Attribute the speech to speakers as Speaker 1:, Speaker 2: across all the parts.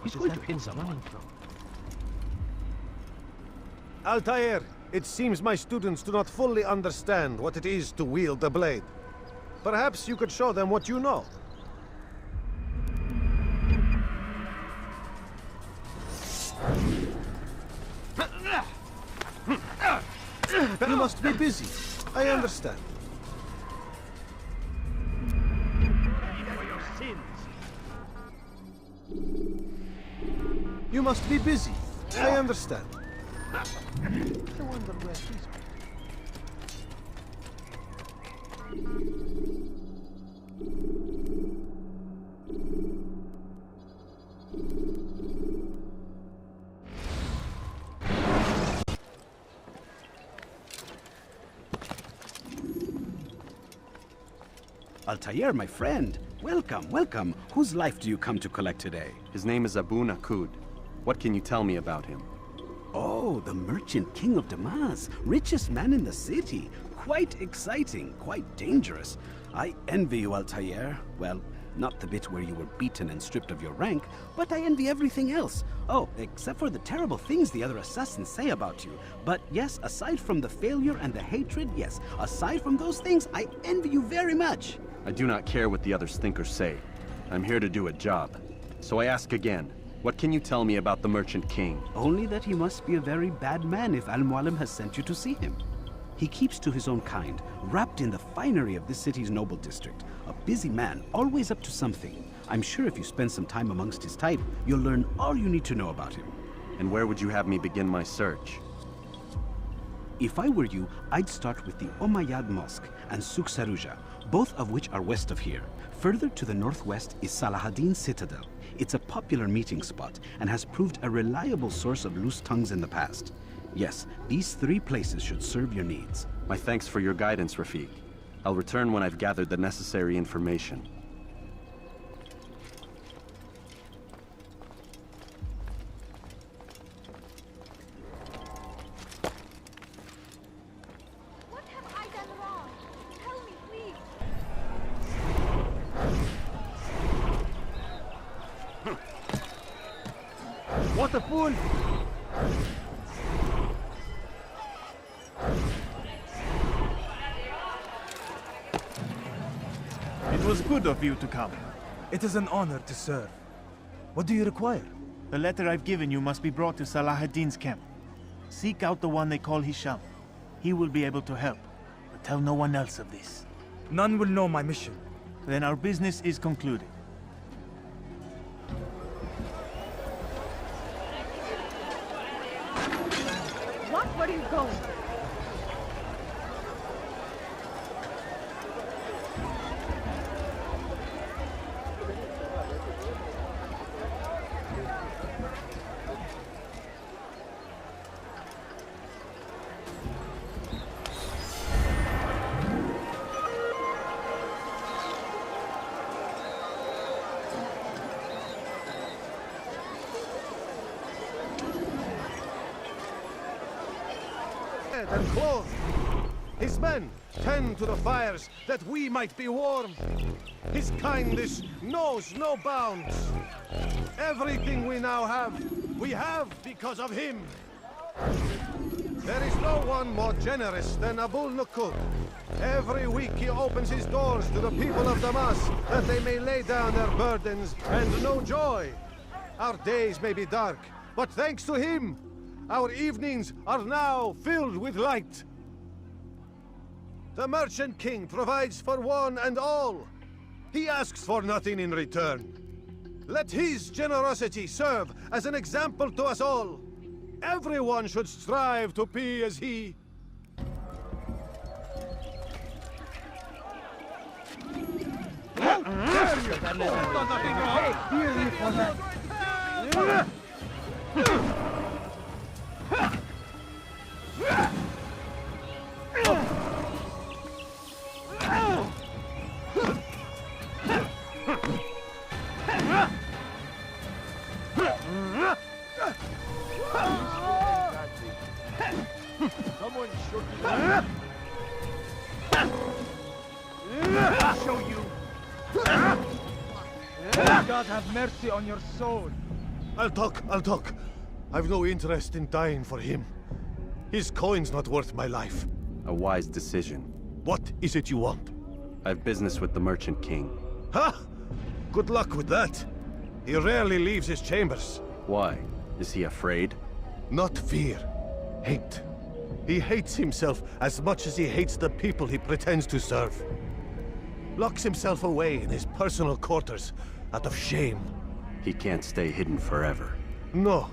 Speaker 1: He's going to hit someone.
Speaker 2: Altair, it seems my students do not fully understand what it is to wield the blade. Perhaps you could show them what you know. You must be busy. I understand. You must be busy. I understand. I wonder where he's going.
Speaker 3: Altair, my friend. Welcome, welcome. Whose life do you come to collect today?
Speaker 4: His name is Abu Nakud. What can you tell me about him?
Speaker 3: Oh, the merchant king of Damas. Richest man in the city. Quite exciting, quite dangerous. I envy you, Altair. Well, not the bit where you were beaten and stripped of your rank, but I envy everything else. Oh, except for the terrible things the other assassins say about you. But yes, aside from the failure and the hatred, yes, aside from those things, I envy you very much.
Speaker 4: I do not care what the others think or say. I'm here to do a job. So I ask again, what can you tell me about the Merchant King?
Speaker 3: Only that he must be a very bad man if Al-Mualim has sent you to see him. He keeps to his own kind, wrapped in the finery of this city's noble district. A busy man, always up to something. I'm sure if you spend some time amongst his type, you'll learn all you need to know about him.
Speaker 4: And where would you have me begin my search?
Speaker 3: If I were you, I'd start with the Umayyad Mosque and Souk Saruja, both of which are west of here. Further to the northwest is Salahaddin Citadel. It's a popular meeting spot and has proved a reliable source of loose tongues in the past. Yes, these three places should serve your needs.
Speaker 4: My thanks for your guidance, Rafiq. I'll return when I've gathered the necessary information.
Speaker 5: What have I done wrong? Tell me, please.
Speaker 2: What a fool!
Speaker 6: It was good of you to come.
Speaker 7: It is an honor to serve. What do you require?
Speaker 6: The letter I've given you must be brought to Salahaddin's camp. Seek out the one they call Hisham. He will be able to help, but tell no one else of this.
Speaker 7: None will know my mission.
Speaker 6: Then our business is concluded.
Speaker 5: What? Where are you going?
Speaker 2: And clothed. His men tend to the fires that we might be warm. His kindness knows no bounds. Everything we now have, we have because of him. There is no one more generous than Abu Nakud. Every week he opens his doors to the people of Damas that they may lay down their burdens and know joy. Our days may be dark, but thanks to him, our evenings are now filled with light. The Merchant King provides for one and all. He asks for nothing in return. Let his generosity serve as an example to us all. Everyone should strive to be as he. How dare you! You've done nothing wrong! Hear me for that! Someone should I'll show you.
Speaker 7: God have mercy on your soul.
Speaker 2: I'll talk. I've no interest in dying for him. His coin's not worth my life.
Speaker 4: A wise decision.
Speaker 2: What is it you want?
Speaker 4: I have business with the Merchant King.
Speaker 2: Ha! Good luck with that. He rarely leaves his chambers.
Speaker 4: Why? Is he afraid?
Speaker 2: Not fear. Hate. He hates himself as much as he hates the people he pretends to serve. Locks himself away in his personal quarters out of shame.
Speaker 4: He can't stay hidden forever.
Speaker 2: No.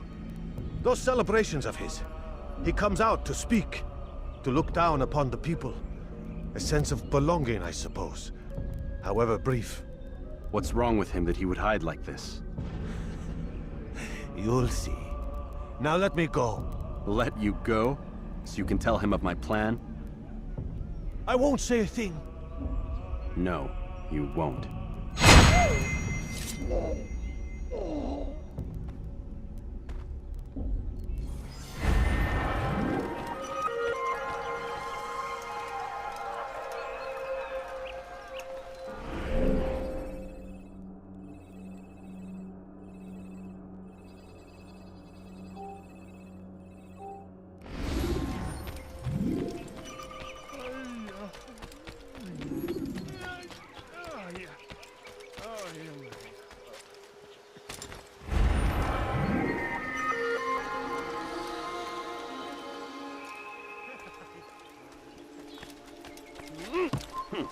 Speaker 2: Those celebrations of his. He comes out to speak. To look down upon the people. A sense of belonging, I suppose. However brief.
Speaker 4: What's wrong with him that he would hide like this?
Speaker 2: You'll see. Now let me go.
Speaker 4: Let you go? So you can tell him of my plan?
Speaker 2: I won't say a thing.
Speaker 4: No, you won't.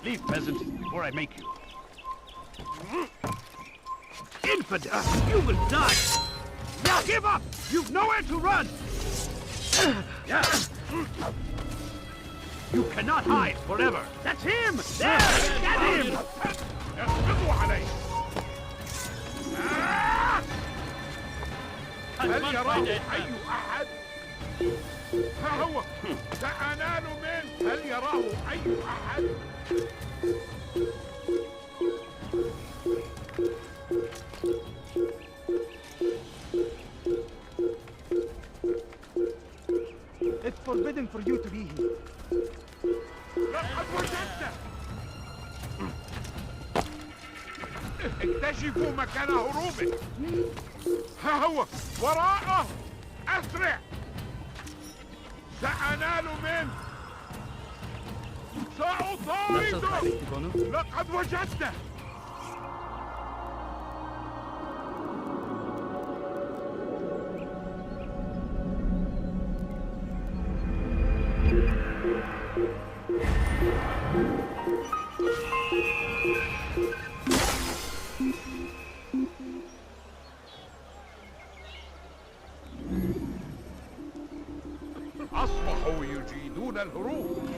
Speaker 1: Leave, peasant, before I make you.
Speaker 8: Infidel! You will die! Now give up! You've nowhere to run! You cannot hide forever! That's him! There! Get him!
Speaker 1: اقبضوا عليه! هل يراه أي أحد؟ ها هو! سأنال منه! هل يراه أي أحد؟
Speaker 7: It's forbidden for you to be here.
Speaker 1: لقد وجدته! اكتشفوا مكان هروبه! ها هو! وراءه! أسرع! سأنال منه! سأطارده! لقد وجدته! أصبحوا يجيدون الهروب.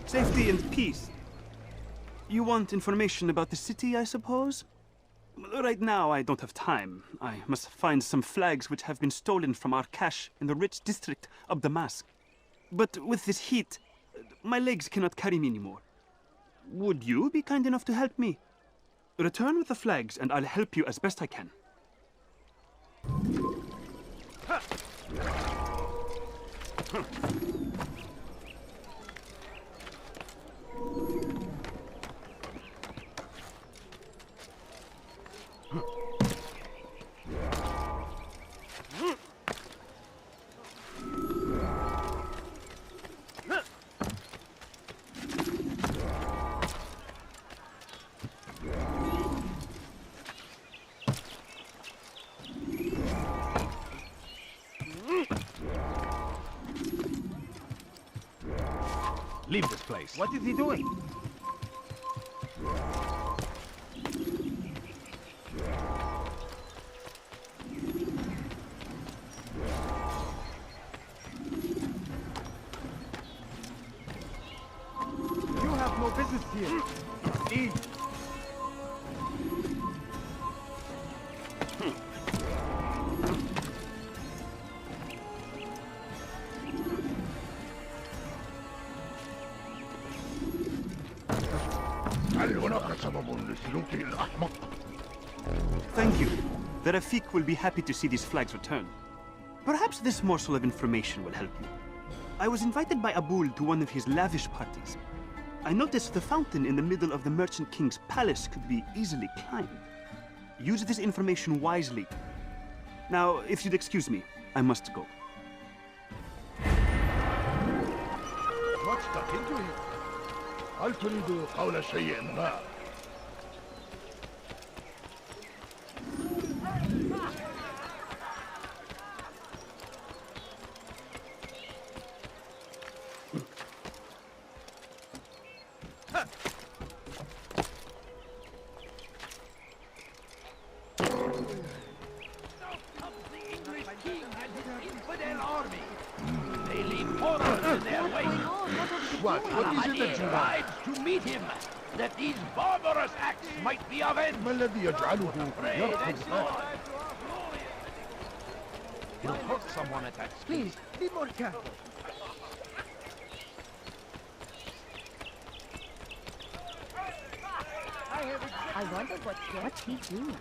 Speaker 9: Safety and peace. You want information about the city, I suppose? Right now, I don't have time. I must find some flags which have been stolen from our cache in the rich district of Damask. But with this heat, my legs cannot carry me anymore. Would you be kind enough to help me? Return with the flags, and I'll help you as best I can.
Speaker 8: Leave this place.
Speaker 7: What is he doing? You have no business here. Leave.
Speaker 1: هل هناك سبب لسلوكه الأحمق؟
Speaker 9: Thank you. The Rafik will be happy to see these flags return. Perhaps this morsel of information will help you. I was invited by Abul to one of his lavish parties. I noticed the fountain in the middle of the Merchant King's palace could be easily climbed. Use this information wisely. Now, if you'd excuse me, I must go.
Speaker 1: What stuck into him? هل تريد قول شيء ما؟ What is it that you want?
Speaker 8: To meet him, that these barbarous acts might be avenged.
Speaker 1: ما الذي يجعله يرفض هذا؟
Speaker 8: He'll hurt someone at that speed.
Speaker 7: Please, be more careful.
Speaker 5: I wonder what's he doing?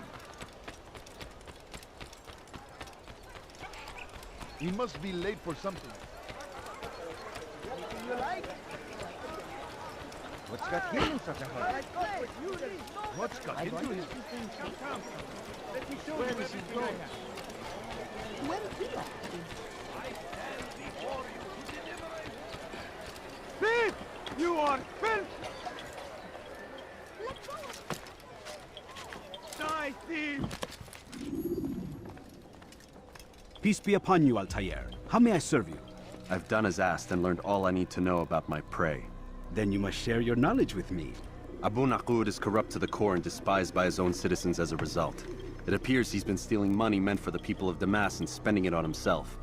Speaker 1: He must be late for something.
Speaker 7: Anything you like? What's got him in such a hurry?
Speaker 1: What's got into him? Where is he going?
Speaker 5: Where is he off to?
Speaker 1: Thief! You are filth!
Speaker 5: Let go!
Speaker 1: Die, thief!
Speaker 3: Peace be upon you, Altair. How may I serve you?
Speaker 4: I've done as asked and learned all I need to know about my prey.
Speaker 3: Then you must share your knowledge with me.
Speaker 4: Abu Naqud is corrupt to the core and despised by his own citizens as a result. It appears he's been stealing money meant for the people of Damas and spending it on himself.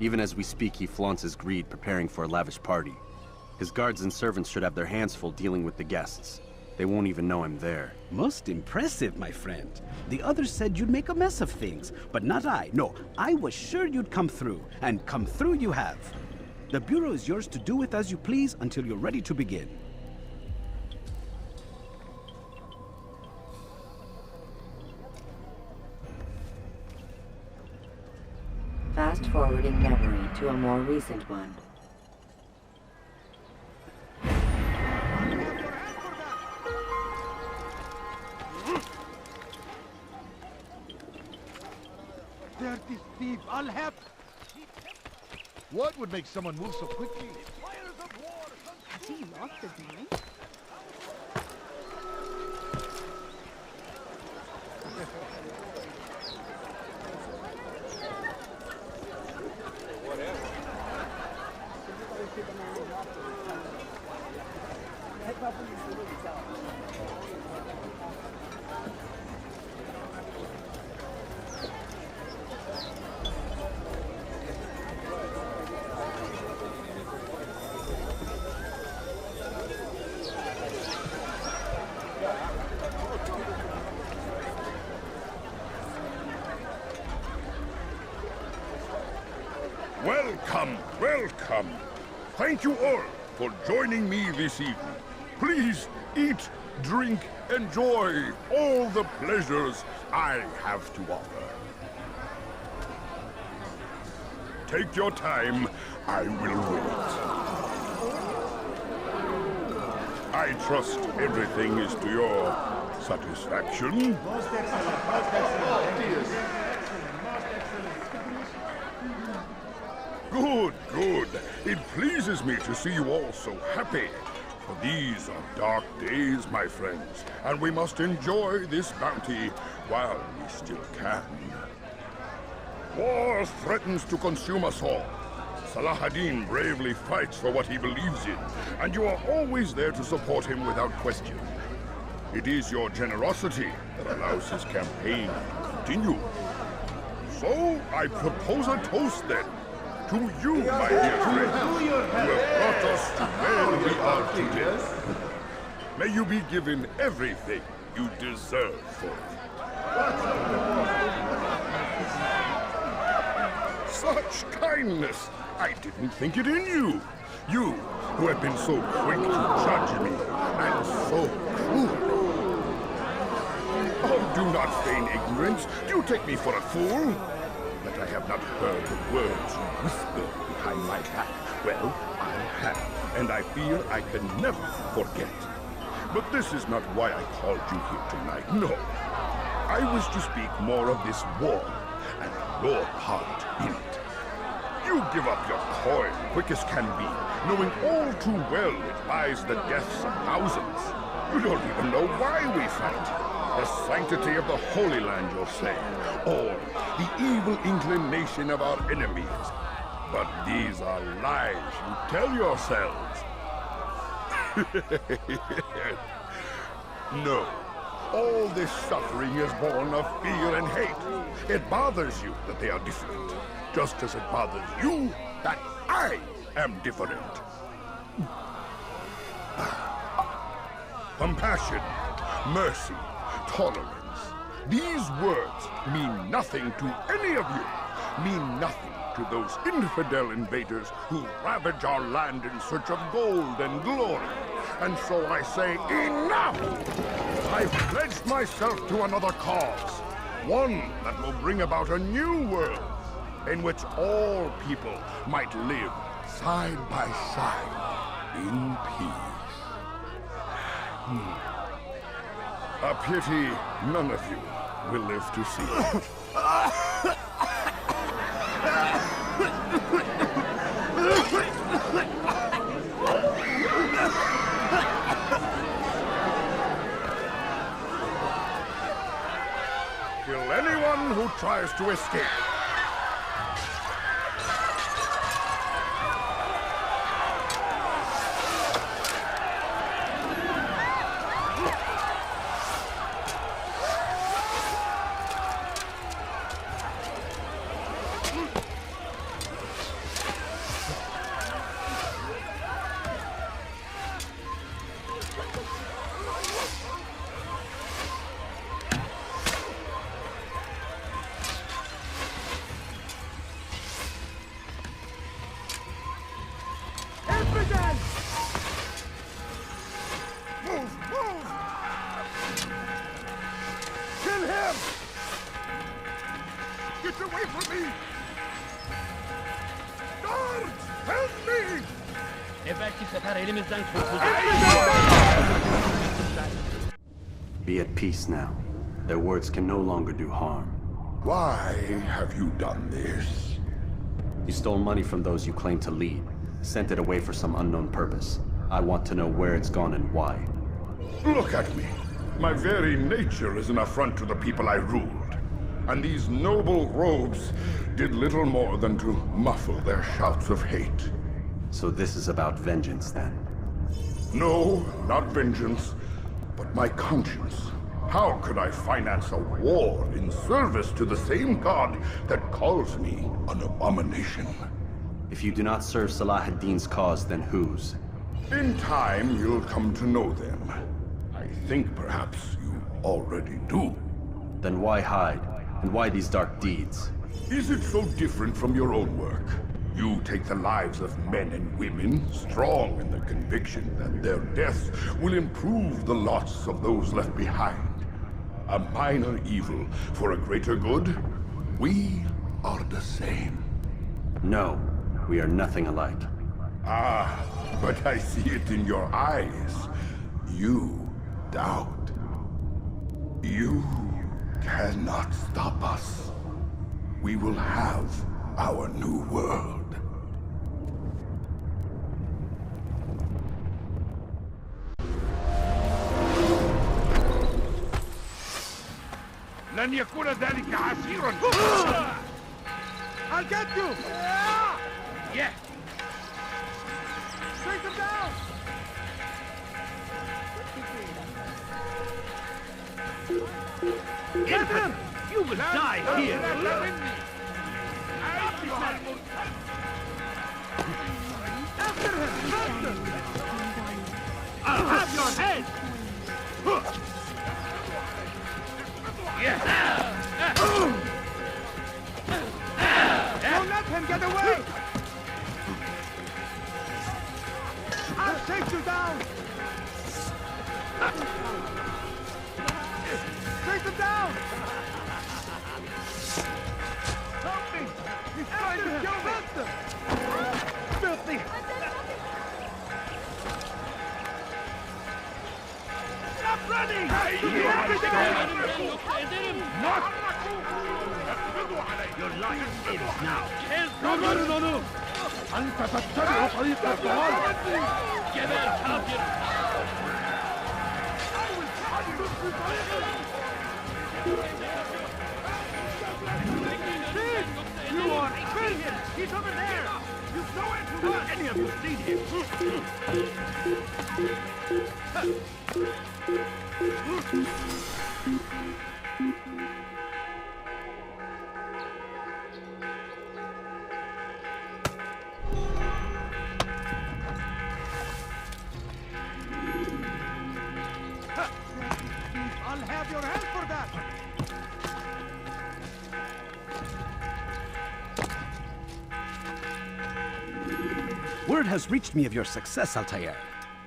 Speaker 4: Even as we speak, he flaunts his greed, preparing for a lavish party. His guards and servants should have their hands full dealing with the guests. They won't even know I'm there.
Speaker 3: Most impressive, my friend. The others said you'd make a mess of things, but not I. No, I was sure you'd come through, and come through you have. The Bureau is yours to do with as you please until you're ready to begin.
Speaker 10: Fast-forwarding memory to a more recent one.
Speaker 1: Dirty thief, I'll help! What would make someone move so quickly?
Speaker 5: Has he lost his mind?
Speaker 1: Welcome, welcome. Thank you all for joining me this evening. Please eat, drink, enjoy all the pleasures I have to offer. Take your time, I will wait. I trust everything is to your satisfaction.
Speaker 7: Most excellent, most excellent.
Speaker 1: Good, good. It pleases me to see you all so happy. For these are dark days, my friends, and we must enjoy this bounty while we still can. War threatens to consume us all. Salah ad-Din bravely fights for what he believes in, and you are always there to support him without question. It is your generosity that allows his campaign to continue. So, I propose a toast then. To you, my dear friends, who have brought us to where we are today. May you be given everything you deserve for it. Such kindness! I didn't think it in you. You, who have been so quick to judge me, and so cruel. Oh, do not feign ignorance. Do you take me for a fool? That I have not heard the words you whisper behind my back. Well, I have, and I fear I can never forget. But this is not why I called you here tonight, no. I wish to speak more of this war, and your part in it. You give up your coin quick as can be, knowing all too well it buys the deaths of thousands. You don't even know why we fight. The sanctity of the Holy Land, you'll say, or the evil inclination of our enemies. But these are lies you tell yourselves. No. All this suffering is born of fear and hate. It bothers you that they are different, just as it bothers you that I am different. Compassion, mercy, tolerance. These words mean nothing to any of you. Mean nothing to those infidel invaders who ravage our land in search of gold and glory. And so I say, enough! I've pledged myself to another cause. One that will bring about a new world in which all people might live side by side in peace. A pity none of you will live to see it. Kill anyone who tries to escape. Get away from me! Guards! Help me!
Speaker 11: Evvelki sefer elimizden kurtulduk.
Speaker 4: Be at peace now. Their words can no longer do harm.
Speaker 1: Why have you done this?
Speaker 4: You stole money from those you claim to lead, sent it away for some unknown purpose. I want to know where it's gone and why.
Speaker 1: Look at me. My very nature is an affront to the people I ruled. And these noble robes did little more than to muffle their shouts of hate.
Speaker 4: So this is about vengeance, then?
Speaker 1: No, not vengeance, but my conscience. How could I finance a war in service to the same god that calls me an abomination?
Speaker 4: If you do not serve Salah ad-Din's cause, then whose?
Speaker 1: In time, you'll come to know them. I think perhaps you already do.
Speaker 4: Then why hide? And why these dark deeds?
Speaker 1: Is it so different from your own work? You take the lives of men and women, strong in the conviction that their deaths will improve the lots of those left behind. A minor evil for a greater good? We are the same.
Speaker 4: No, we are nothing alike.
Speaker 1: Ah, but I see it in your eyes. You doubt. You cannot stop us. We will have our new world.
Speaker 8: لن يكون ذلك عسيرا.
Speaker 2: I'll get you!
Speaker 8: Yeah.
Speaker 2: Take him down!
Speaker 8: Get him! You will die here.
Speaker 2: After him! Faster!
Speaker 8: I'll have your head! Yeah.
Speaker 2: Don't let him get away! I'll take you down! Take Chase him down! Help me! He's trying to kill me! Filthy!
Speaker 8: Stop running! Your life ends now.
Speaker 11: No.
Speaker 2: أنت تتبع طريق الضلال!
Speaker 11: جبل كافر.
Speaker 8: You are brilliant! He's over there! You've nowhere to run! Any of you seen him?
Speaker 2: I'll have your help for that!
Speaker 3: Word has reached me of your success, Altair.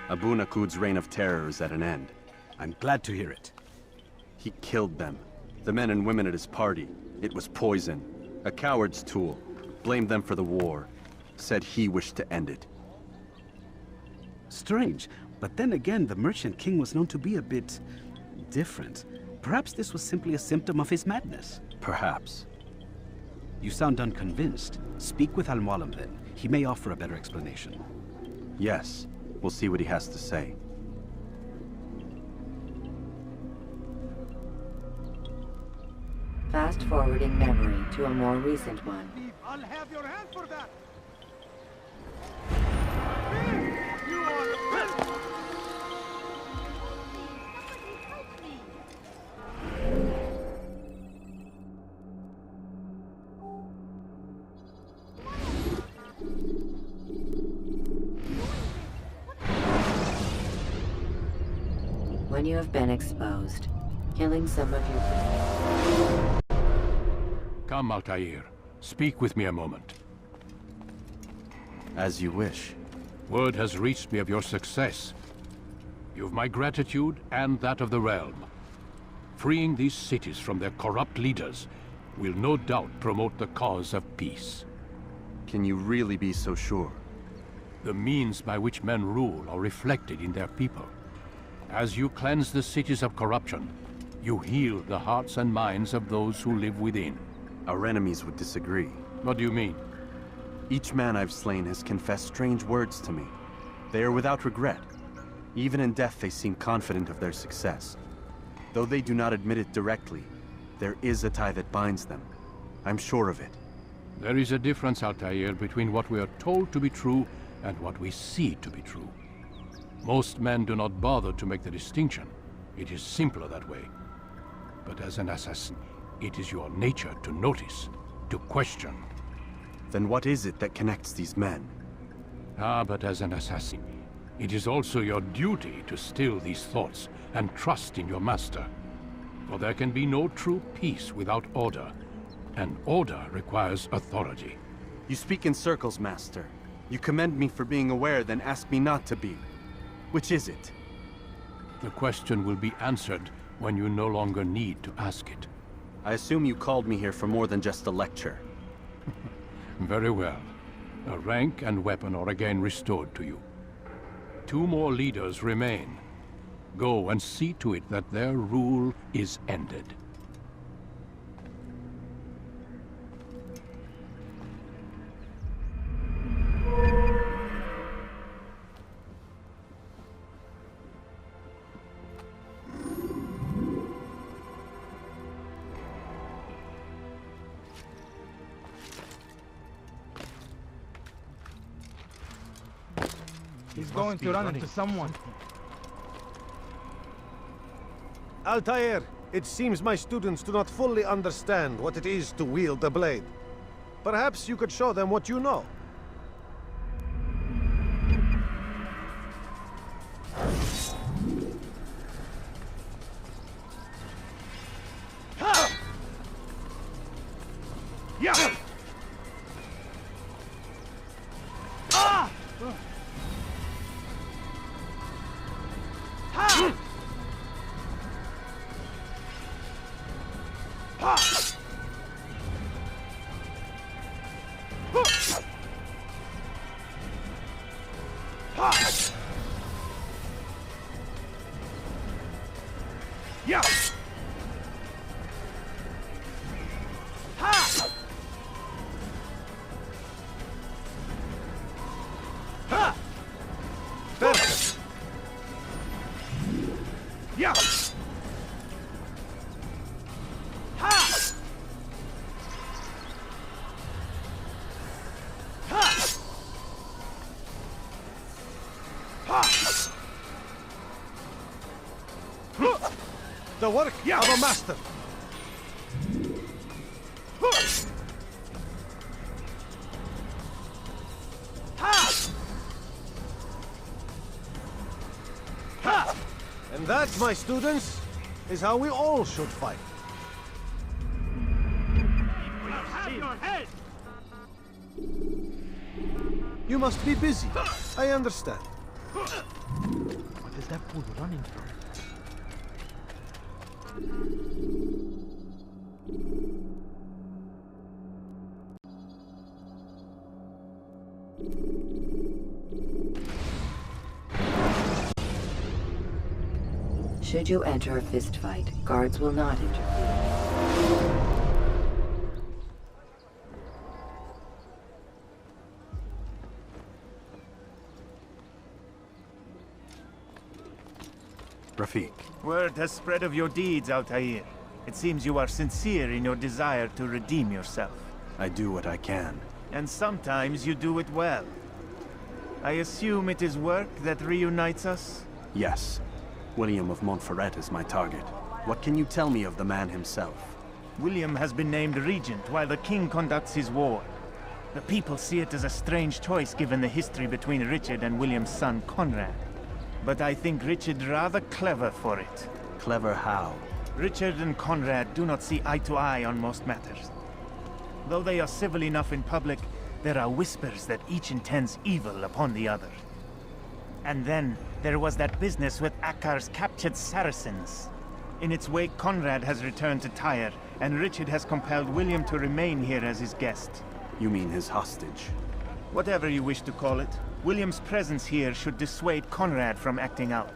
Speaker 4: Abu Naqud's reign of terror is at an end.
Speaker 3: I'm glad to hear it.
Speaker 4: He killed them. The men and women at his party. It was poison. A coward's tool. Blamed them for the war. Said he wished to end it.
Speaker 3: Strange, but then again, the Merchant King was known to be a bit different. Perhaps this was simply a symptom of his madness.
Speaker 4: Perhaps.
Speaker 3: You sound unconvinced. Speak with Al-Mualim then. He may offer a better explanation.
Speaker 4: Yes. We'll see what he has to say.
Speaker 10: Fast-forwarding memory to a more recent one.
Speaker 2: I'll have your hand for that!
Speaker 10: When you have been exposed, killing some of your...
Speaker 12: Come, Altair. Speak with me a moment.
Speaker 4: As you wish.
Speaker 12: Word has reached me of your success. You've my gratitude and that of the realm. Freeing these cities from their corrupt leaders will no doubt promote the cause of peace.
Speaker 4: Can you really be so sure?
Speaker 12: The means by which men rule are reflected in their people. As you cleanse the cities of corruption, you heal the hearts and minds of those who live within.
Speaker 4: Our enemies would disagree.
Speaker 12: What do you mean?
Speaker 4: Each man I've slain has confessed strange words to me. They are without regret. Even in death they seem confident of their success. Though they do not admit it directly, there is a tie that binds them. I'm sure of it.
Speaker 12: There is a difference, Altair, between what we are told to be true and what we see to be true. Most men do not bother to make the distinction. It is simpler that way. But as an assassin, it is your nature to notice, to question.
Speaker 4: Then what is it that connects these men?
Speaker 12: But as an assassin, it is also your duty to still these thoughts and trust in your master. For there can be no true peace without order, and order requires authority.
Speaker 4: You speak in circles, Master. You commend me for being aware, then ask me not to be. Which is it?
Speaker 12: The question will be answered when you no longer need to ask it.
Speaker 4: I assume you called me here for more than just a lecture.
Speaker 12: Very well. A rank and weapon are again restored to you. 2 more leaders remain. Go and see to it that their rule is ended.
Speaker 7: He's going to run into someone.
Speaker 2: Altair, it seems my students do not fully understand what it is to wield the blade. Perhaps you could show them what you know.
Speaker 8: Yeah! Yeah! Ha! Ha! Perfect! Yeah! Ha! Ha! Ha!
Speaker 2: The work of a master. And that, my students, is how we all should fight.
Speaker 8: Have your head!
Speaker 2: You must be busy. I understand.
Speaker 7: What is that fool running from?
Speaker 10: Should you enter a fistfight, guards will not interfere.
Speaker 4: Rafik.
Speaker 6: Word has spread of your deeds, Altair. It seems you are sincere in your desire to redeem yourself.
Speaker 4: I do what I can.
Speaker 6: And sometimes you do it well. I assume it is work that reunites us?
Speaker 4: Yes. William of Montferrat is my target. What can you tell me of the man himself?
Speaker 6: William has been named regent while the king conducts his war. The people see it as a strange choice given the history between Richard and William's son Conrad. But I think Richard rather clever for it.
Speaker 4: Clever how?
Speaker 6: Richard and Conrad do not see eye to eye on most matters. Though they are civil enough in public, there are whispers that each intends evil upon the other. And then, there was that business with Akkar's captured Saracens. In its wake, Conrad has returned to Tyre, and Richard has compelled William to remain here as his guest.
Speaker 4: You mean his hostage?
Speaker 6: Whatever you wish to call it, William's presence here should dissuade Conrad from acting out.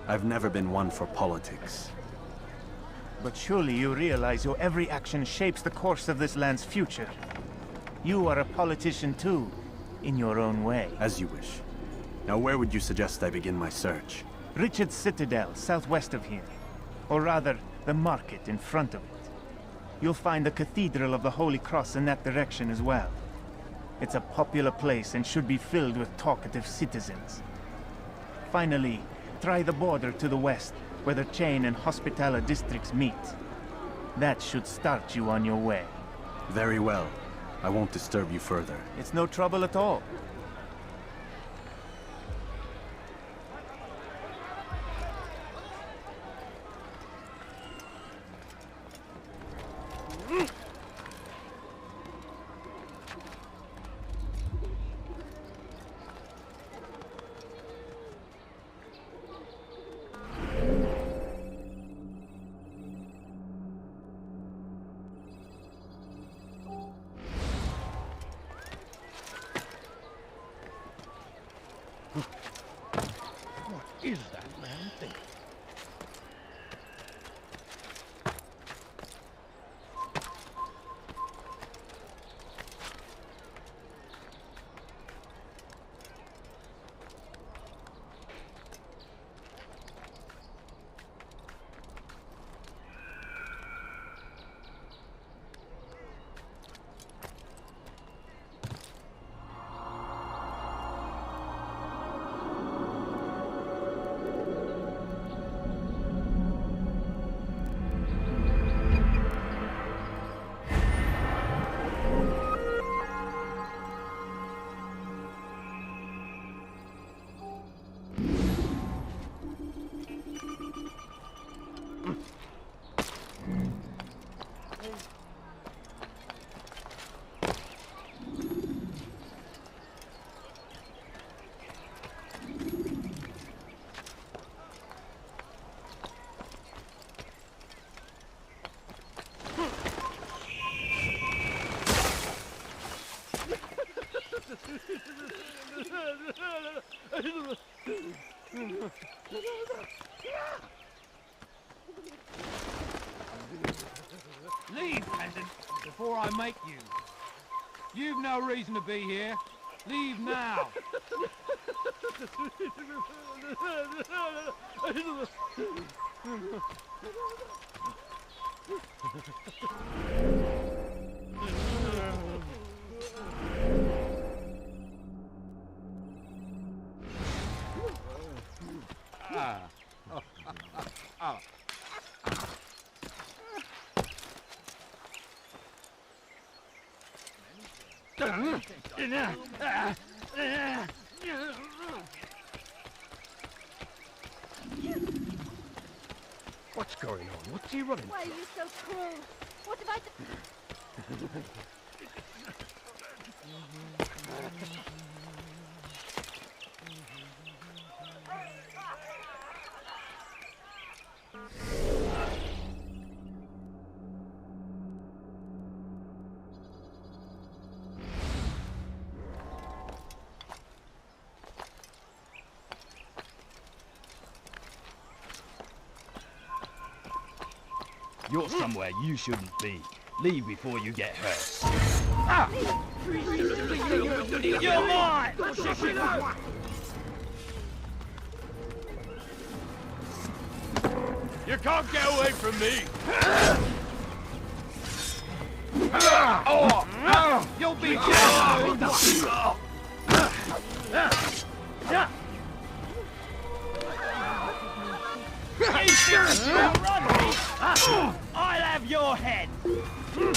Speaker 4: I've never been one for politics.
Speaker 6: But surely you realize your every action shapes the course of this land's future. You are a politician too, in your own way.
Speaker 4: As you wish. Now where would you suggest I begin my search?
Speaker 6: Richard's Citadel, southwest of here. Or rather, the market in front of it. You'll find the Cathedral of the Holy Cross in that direction as well. It's a popular place and should be filled with talkative citizens. Finally, try the border to the west, where the Chain and Hospitaller districts meet. That should start you on your way.
Speaker 4: Very well. I won't disturb you further.
Speaker 6: It's no trouble at all.
Speaker 11: Is that man thinking? Leave, peasant, before I make you. You've no reason to be here. Leave now.
Speaker 8: What's going on? What's he running?
Speaker 5: Why are you so cruel? What have I done?
Speaker 8: You're somewhere you shouldn't be. Leave before you get hurt. You're mine!
Speaker 11: You can't get away from me! You'll be
Speaker 8: I'll have your head!
Speaker 11: Who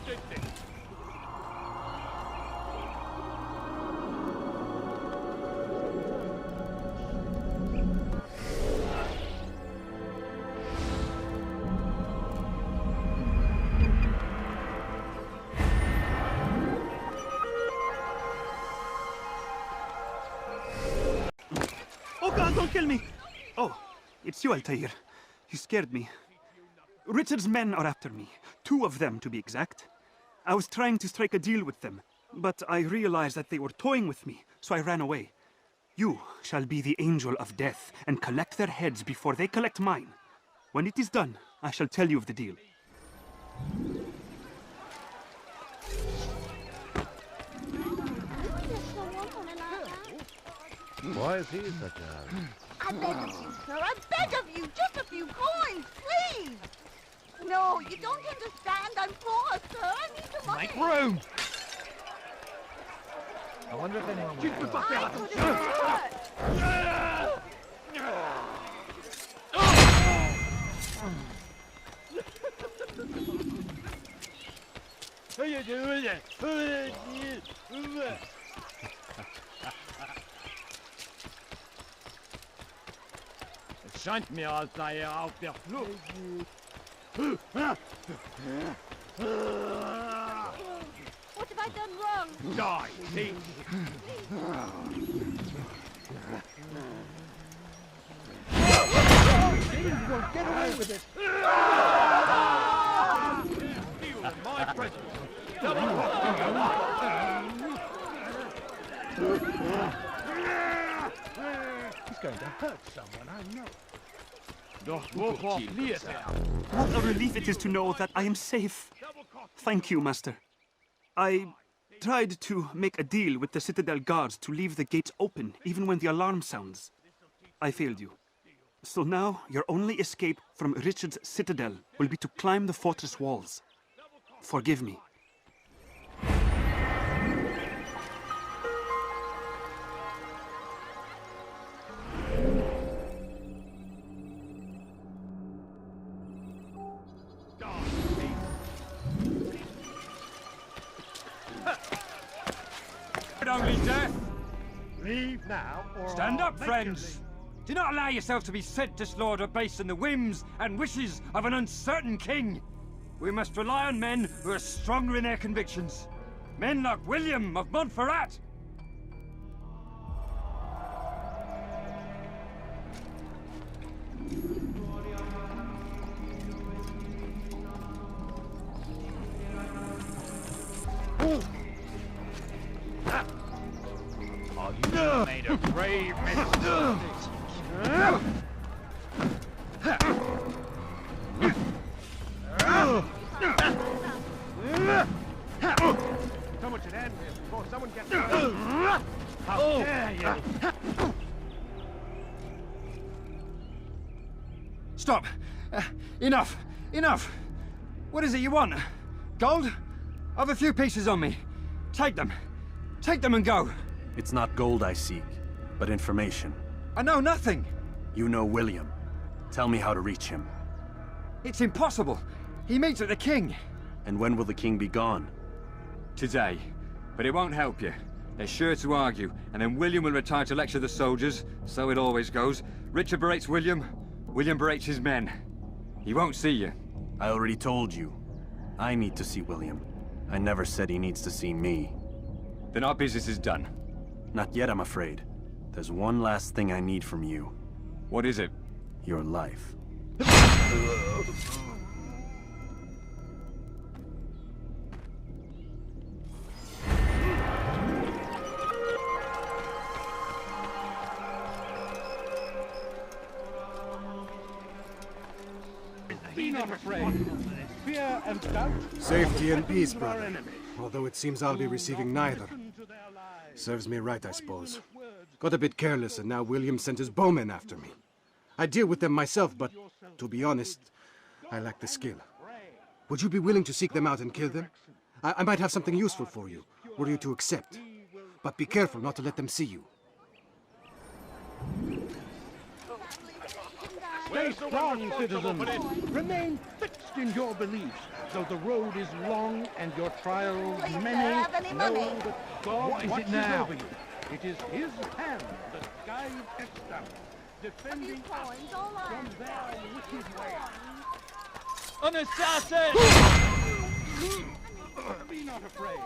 Speaker 11: did this?
Speaker 9: Oh God, don't kill me! Oh, it's you, Altair. You scared me. Richard's men are after me. 2 of them, to be exact. I was trying to strike a deal with them, but I realized that they were toying with me, so I ran away. You shall be the angel of death and collect their heads before they collect mine. When it is done, I shall tell you of the deal.
Speaker 8: Why is he in such a hurry?
Speaker 5: I beg of you, sir. I beg of you. Just a few coins, please. No, you don't understand. I'm poor, sir. I need the money.
Speaker 8: Make room! I wonder if anyone will help.
Speaker 5: I couldn't hurt.
Speaker 8: Es scheint mir, als sei auf der Flucht.
Speaker 5: What have I done wrong?
Speaker 8: Die, thief! Get away with it! My presence! He's going to hurt someone, I know.
Speaker 9: What a relief it is to know that I am safe. Thank you, Master. I tried to make a deal with the Citadel guards to leave the gates open, even when the alarm sounds. I failed you. So now, your only escape from Richard's Citadel will be to climb the fortress walls. Forgive me.
Speaker 11: Only death!
Speaker 8: Leave now, or
Speaker 11: Stand
Speaker 8: I'll
Speaker 11: up,
Speaker 8: make
Speaker 11: friends! Do not allow yourself to be sent to slaughter based on the whims and wishes of an uncertain king. We must rely on men who are stronger in their convictions. Men like William of Montferrat.
Speaker 8: brave men.
Speaker 2: Someone should end this before someone gets hurt. How dare you!
Speaker 11: Stop! Enough! Enough! What is it you want? Gold? I've a few pieces on me. Take them. Take them and go.
Speaker 4: It's not gold I seek, but information.
Speaker 11: I know nothing.
Speaker 4: You know William. Tell me how to reach him.
Speaker 11: It's impossible. He meets at the king.
Speaker 4: And when will the king be gone?
Speaker 11: Today. But it won't help you. They're sure to argue, and then William will retire to lecture the soldiers. So it always goes. Richard berates William. William berates his men. He won't see you.
Speaker 4: I already told you. I need to see William. I never said he needs to see me.
Speaker 11: Then our business is done.
Speaker 4: Not yet, I'm afraid. There's one last thing I need from you.
Speaker 11: What is it?
Speaker 4: Your life.
Speaker 8: Be not afraid. Fear and doubt.
Speaker 13: Safety and peace, brother. Although it seems I'll be receiving neither. Serves me right, I suppose. Got a bit careless, and now William sent his bowmen after me. I deal with them myself, but to be honest, I lack the skill. Would you be willing to seek them out and kill them? I might have something useful for you, were you to accept. But be careful not to let them see you.
Speaker 8: Stay strong, citizens. Remain fixed in your beliefs, though the road is long and your trials many. Know that God watches over you. It is His hand that guides Esther, defending us from their wicked ways.
Speaker 14: An assassin!
Speaker 8: Be not afraid.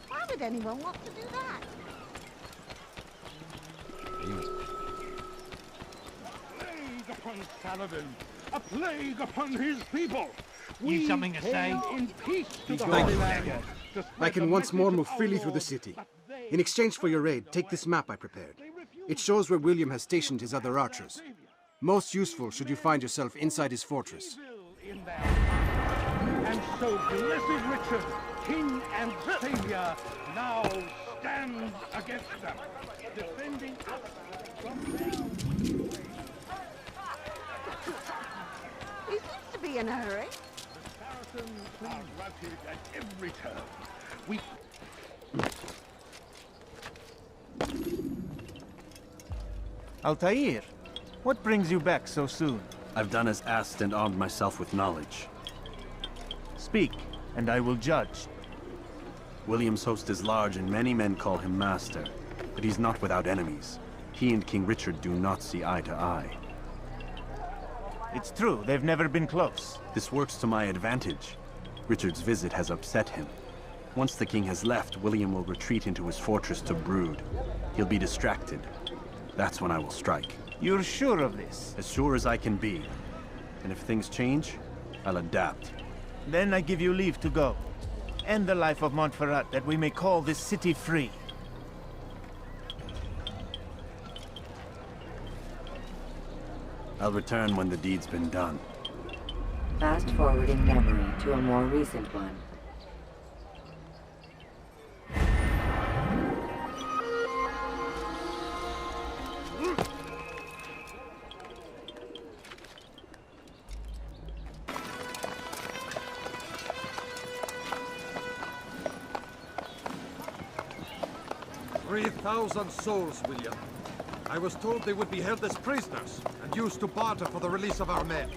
Speaker 5: Why would anyone want to do that?
Speaker 8: Plague upon Saladin! A plague upon his people!
Speaker 14: You something to say?
Speaker 8: In peace to the
Speaker 13: Thank
Speaker 8: Holy
Speaker 13: you.
Speaker 8: Land.
Speaker 13: I can once more move freely through the city. In exchange for your aid, take this map I prepared. It shows where William has stationed his other archers. Most useful should you find yourself inside his fortress.
Speaker 8: And so blessed Richard, King and Savior, now stands against them, defending us from them.
Speaker 5: He seems to be in a hurry.
Speaker 8: The Saracens are routed at every turn. We...
Speaker 6: Altair, what brings you back so soon?
Speaker 4: I've done as asked and armed myself with knowledge.
Speaker 6: Speak, and I will judge.
Speaker 4: William's host is large and many men call him master, but he's not without enemies. He and King Richard do not see eye to eye.
Speaker 6: It's true, they've never been close.
Speaker 4: This works to my advantage. Richard's visit has upset him. Once the king has left, William will retreat into his fortress to brood. He'll be distracted. That's when I will strike.
Speaker 6: You're sure of this?
Speaker 4: As sure as I can be. And if things change, I'll adapt.
Speaker 6: Then I give you leave to go. End the life of Montferrat, that we may call this city free.
Speaker 4: I'll return when the deed's been done.
Speaker 10: Fast-forwarding memory to a more recent one.
Speaker 2: "3,000 souls, William. I was told they would be held as prisoners and used to barter for the release of our men.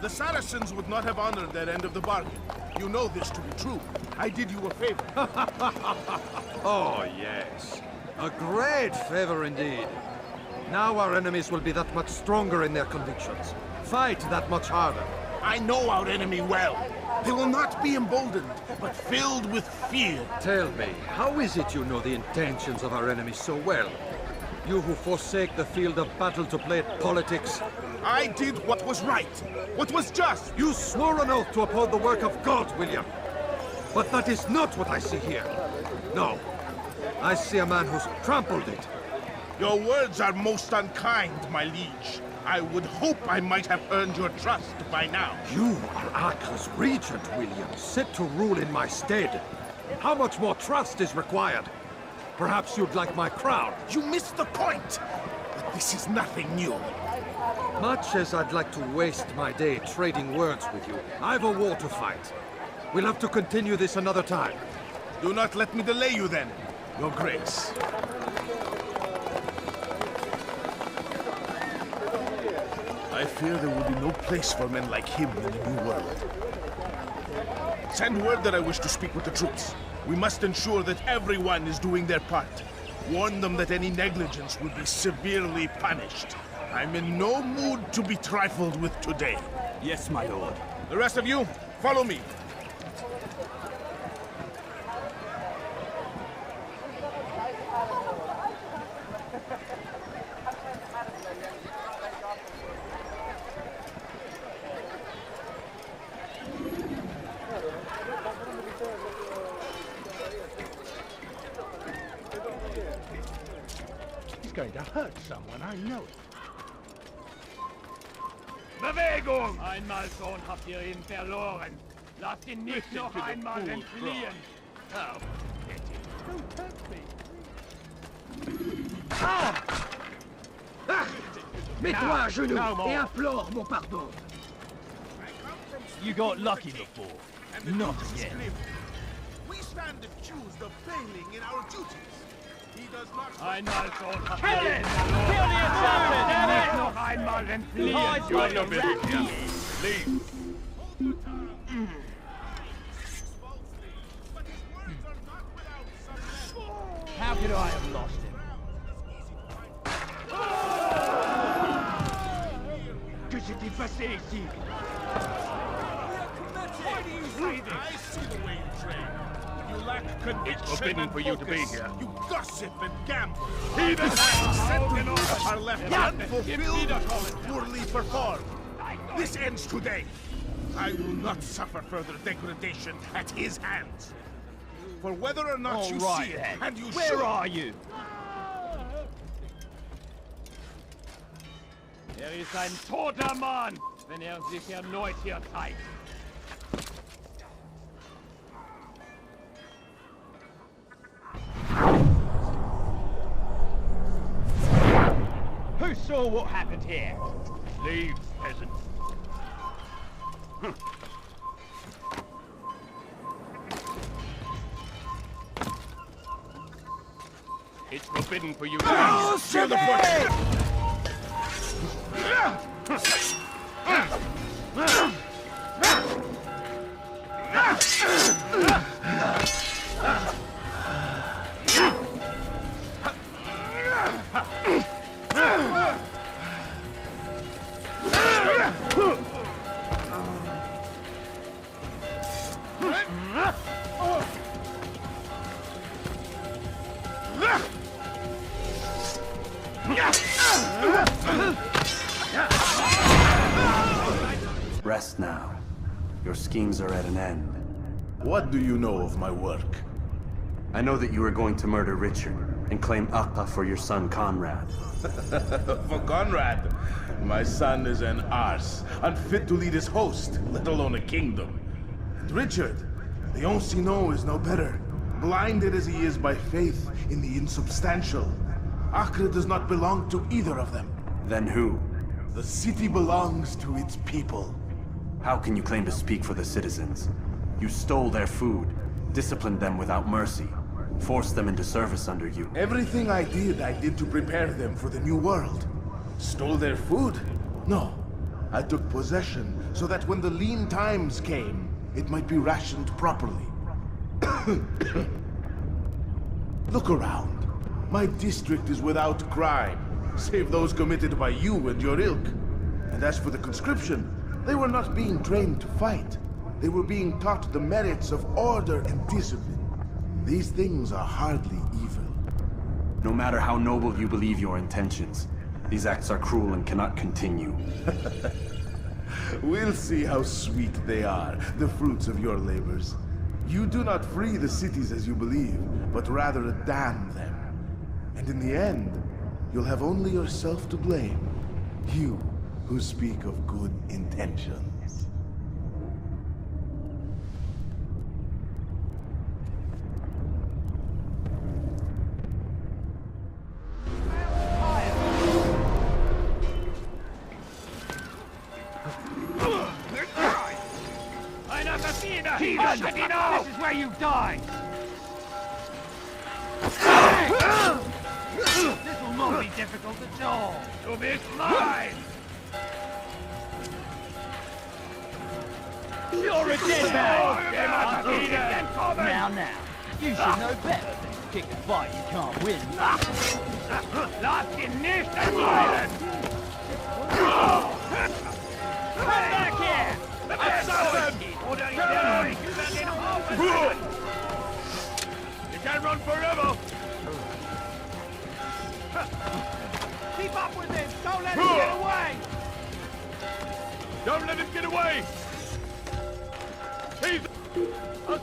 Speaker 1: The Saracens would not have honored their end of the bargain.
Speaker 2: You know this to be true. I did you a favor.
Speaker 15: Oh, yes. A great favor indeed. Now our enemies will be that much stronger in their convictions. Fight that much harder.
Speaker 2: I know our enemy well. They will not be emboldened, but filled with fear.
Speaker 15: Tell me, how is it you know the intentions of our enemies so well? You who forsake the field of battle to play at politics.
Speaker 2: I did what was right, what was just.
Speaker 15: You swore an oath to uphold the work of God, William. But that is not what I see here. No. I see a man who's trampled it.
Speaker 2: Your words are most unkind, my liege. I would hope I might have earned your trust by now.
Speaker 15: You are Acre's regent, William, set to rule in my stead. How much more trust is required? Perhaps you'd like my crown.
Speaker 2: You missed the point. But this is nothing new.
Speaker 15: Much as I'd like to waste my day trading words with you, I've a war to fight. We'll have to continue this another time.
Speaker 2: Do not let me delay you then, Your Grace. I fear there will be no place for men like him in the New World. Send word that I wish to speak with the troops. We must ensure that everyone is doing their part. Warn them that any negligence will be severely punished. I'm in no mood to be trifled with today.
Speaker 11: Yes, my lord.
Speaker 2: The rest of you, follow me.
Speaker 8: Going to hurt someone, I know it.
Speaker 14: Bewegung! Einmal schon habt ihr ihn verloren. Lasst ihn nicht noch einmal entfliehen. Oh,
Speaker 8: don't touch me.
Speaker 14: Mets-toi à genoux et
Speaker 8: implore mon pardon.
Speaker 14: You got lucky before. Not again.
Speaker 2: We stand accused of failing in our duties. He does not...
Speaker 14: Einmal schon habt ihr ihn verloren. Kill the assassin! Nicht noch einmal entfliehen.
Speaker 1: You're a bit. Leave.
Speaker 14: How could I have lost him? Que s'est-il passé ici?
Speaker 2: Why do you say this? I see the way you train. You lack conviction.
Speaker 1: It's forbidden for you to be here.
Speaker 2: You gossip and gamble. Even sentences are left unfulfilled, poorly performed. This ends today. I will not suffer further degradation at his hands. For whether or not you see it, and you
Speaker 14: Where are you? Ist ein toter Mann, wenn sich erneut hier zeigt. Who saw what happened here?
Speaker 1: Leave, peasant. It's forbidden for you to
Speaker 2: Seal the portrait!
Speaker 4: Rest now. Your schemes are at an end.
Speaker 2: What do you know of my work?
Speaker 4: I know that you are going to murder Richard and claim Acre for your son Conrad.
Speaker 2: For Conrad? My son is an arse, unfit to lead his host, let alone a kingdom. And Richard, the Ancien is no better. Blinded as he is by faith in the insubstantial. Acre does not belong to either of them.
Speaker 4: Then who?
Speaker 2: The city belongs to its people.
Speaker 4: How can you claim to speak for the citizens? You stole their food, disciplined them without mercy, forced them into service under you.
Speaker 2: Everything I did to prepare them for the new world. Stole their food? No. I took possession so that when the lean times came,
Speaker 16: it might be rationed properly. Look around. My district is without crime, save those committed by you and your ilk. And as for the conscription, they were not being trained to fight. They were being taught the merits of order and discipline. These things are hardly evil.
Speaker 4: No matter how noble you believe your intentions, these acts are cruel and cannot continue.
Speaker 16: We'll see how sweet they are, the fruits of your labors. You do not free the cities as you believe, but rather damn them. And in the end, you'll have only yourself to blame. You who speak of good intentions.
Speaker 14: This is where you die! This will not be difficult at all! Du bist mine! You're a dead man!
Speaker 17: Now, you should know better than to kick a fight you can't win.
Speaker 14: Lasst ihn nicht entweilen! Come back here! Oder ich werde euch über den Haufen bringen! You can't run forever! Keep up with him! Don't let him get away! Don't let him get away! He's...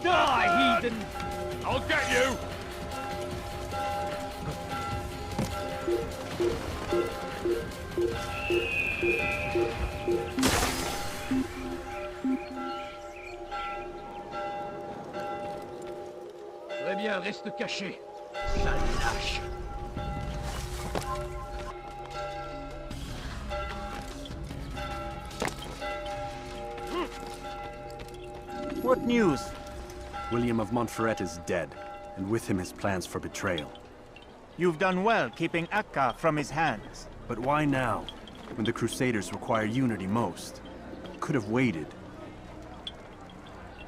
Speaker 14: Die, heathen! I'll get you!
Speaker 17: Très bien, reste caché. Sale lâche.
Speaker 6: What news?
Speaker 4: William of Montferrat is dead, and with him his plans for betrayal.
Speaker 6: You've done well keeping Acca from his hands.
Speaker 4: But why now, when the Crusaders require unity most? Could have waited.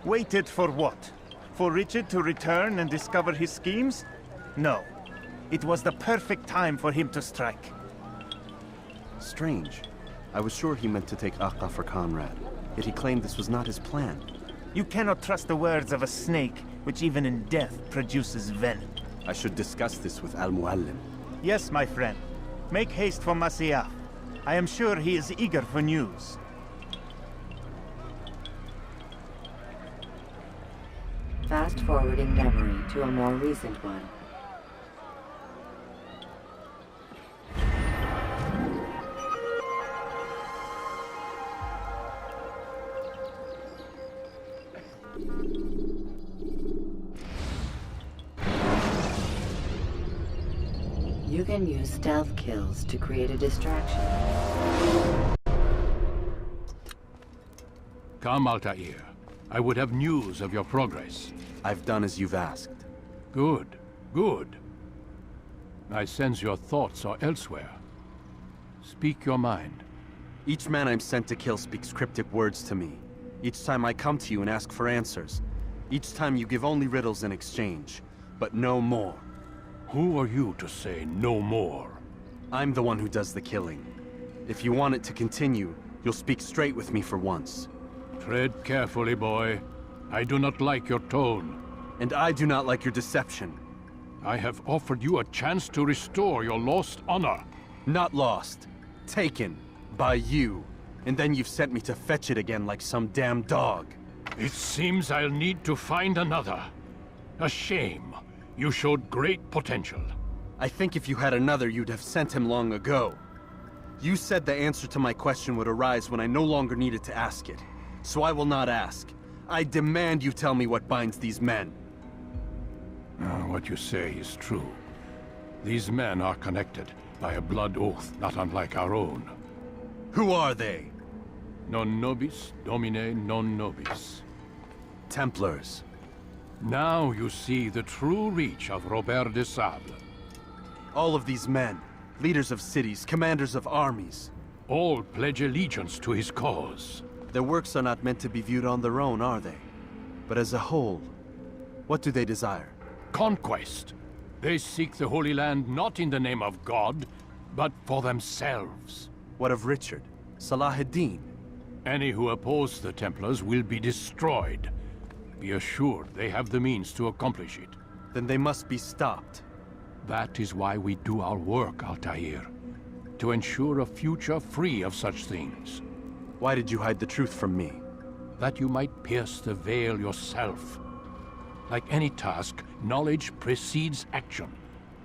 Speaker 6: Waited for what? For Richard to return and discover his schemes? No. It was the perfect time for him to strike.
Speaker 4: Strange. I was sure he meant to take Acca for Conrad, yet he claimed this was not his plan.
Speaker 6: You cannot trust the words of a snake, which even in death produces venom.
Speaker 4: I should discuss this with Al-Muallim.
Speaker 6: Yes, my friend. Make haste for Masyaf. I am sure he is eager for news.
Speaker 10: Fast-forwarding memory to a more recent one. You can use stealth kills to create a distraction.
Speaker 12: Come, Altair. I would have news of your progress.
Speaker 4: I've done as you've asked.
Speaker 12: Good, good. I sense your thoughts are elsewhere. Speak your mind.
Speaker 4: Each man I'm sent to kill speaks cryptic words to me. Each time I come to you and ask for answers. Each time you give only riddles in exchange, but no more.
Speaker 12: Who are you to say no more?
Speaker 4: I'm the one who does the killing. If you want it to continue, you'll speak straight with me for once.
Speaker 12: Tread carefully, boy. I do not like your tone.
Speaker 4: And I do not like your deception.
Speaker 12: I have offered you a chance to restore your lost honor.
Speaker 4: Not lost. Taken. By you. And then you've sent me to fetch it again like some damn dog.
Speaker 12: It seems I'll need to find another. A shame. You showed great potential.
Speaker 4: I think if you had another, you'd have sent him long ago. You said the answer to my question would arise when I no longer needed to ask it. So I will not ask. I demand you tell me what binds these men.
Speaker 12: What you say is true. These men are connected by a blood oath not unlike our own.
Speaker 4: Who are they?
Speaker 12: Non nobis, domine non nobis.
Speaker 4: Templars.
Speaker 12: Now you see the true reach of Robert de Sable.
Speaker 4: All of these men, leaders of cities, commanders of armies.
Speaker 12: All pledge allegiance to his cause.
Speaker 4: Their works are not meant to be viewed on their own, are they? But as a whole, what do they desire?
Speaker 12: Conquest. They seek the Holy Land not in the name of God, but for themselves.
Speaker 4: What of Richard? Salah ad-Din?
Speaker 12: Any who oppose the Templars will be destroyed. Be assured they have the means to accomplish it.
Speaker 4: Then they must be stopped.
Speaker 12: That is why we do our work, Altair. To ensure a future free of such things.
Speaker 4: Why did you hide the truth from me?
Speaker 12: That you might pierce the veil yourself. Like any task, knowledge precedes action.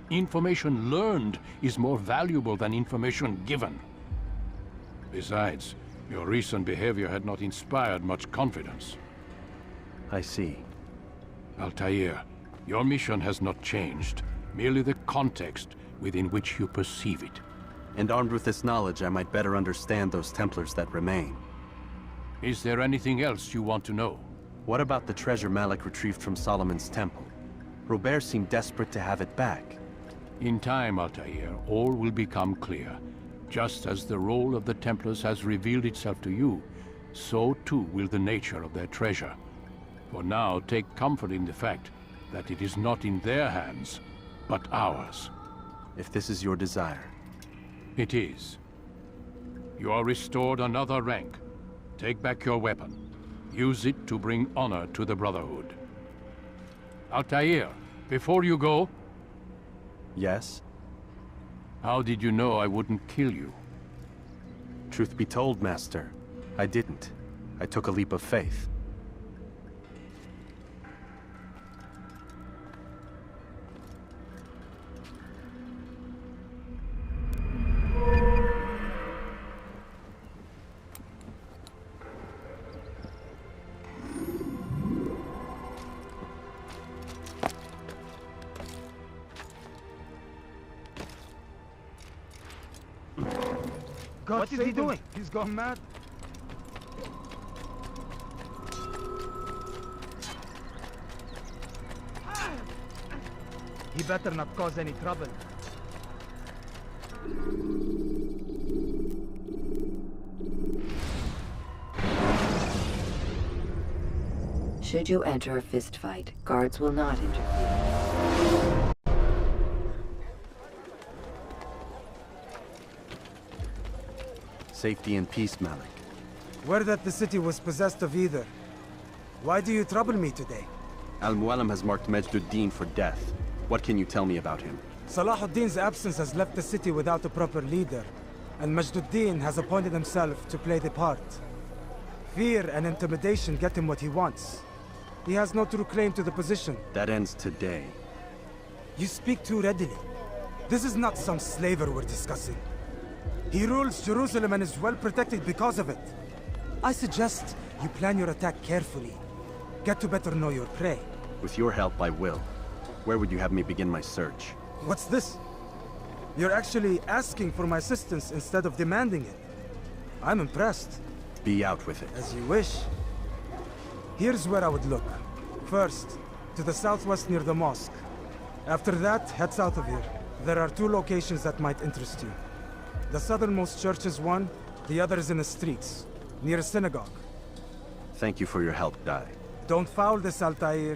Speaker 12: Information learned is more valuable than information given. Besides, your recent behavior had not inspired much confidence.
Speaker 4: I see.
Speaker 12: Altair, your mission has not changed. Merely the context within which you perceive it.
Speaker 4: And armed with this knowledge, I might better understand those Templars that remain.
Speaker 12: Is there anything else you want to know?
Speaker 4: What about the treasure Malik retrieved from Solomon's temple? Robert seemed desperate to have it back.
Speaker 12: In time, Altair, all will become clear. Just as the role of the Templars has revealed itself to you, so too will the nature of their treasure. For now, take comfort in the fact that it is not in their hands, but ours.
Speaker 4: If this is your desire.
Speaker 12: It is. You are restored another rank. Take back your weapon. Use it to bring honor to the Brotherhood. Altair, before you go...
Speaker 4: Yes?
Speaker 12: How did you know I wouldn't kill you?
Speaker 4: Truth be told, Master, I didn't. I took a leap of faith.
Speaker 2: What is he doing? He's gone mad. He better not cause any trouble.
Speaker 10: Should you enter a fistfight, guards will not interfere.
Speaker 4: Safety and peace, Malik.
Speaker 7: Word that the city was possessed of either. Why do you trouble me today?
Speaker 4: Al-Mualim has marked Majd-ud-Din for death. What can you tell me about him?
Speaker 7: Salah ad-Din's absence has left the city without a proper leader, and Majd-ud-Din has appointed himself to play the part. Fear and intimidation get him what he wants. He has no true claim to the position.
Speaker 4: That ends today.
Speaker 7: You speak too readily. This is not some slaver we're discussing. He rules Jerusalem and is well protected because of it. I suggest you plan your attack carefully. Get to better know your prey.
Speaker 4: With your help, I will. Where would you have me begin my search?
Speaker 7: What's this? You're actually asking for my assistance instead of demanding it. I'm impressed.
Speaker 4: Be out with it.
Speaker 7: As you wish. Here's where I would look. First, to the southwest near the mosque. After that, head south of here. There are 2 locations that might interest you. The southernmost church is one, the other is in the streets, near a synagogue.
Speaker 4: Thank you for your help, Dai.
Speaker 7: Don't foul this, Altair.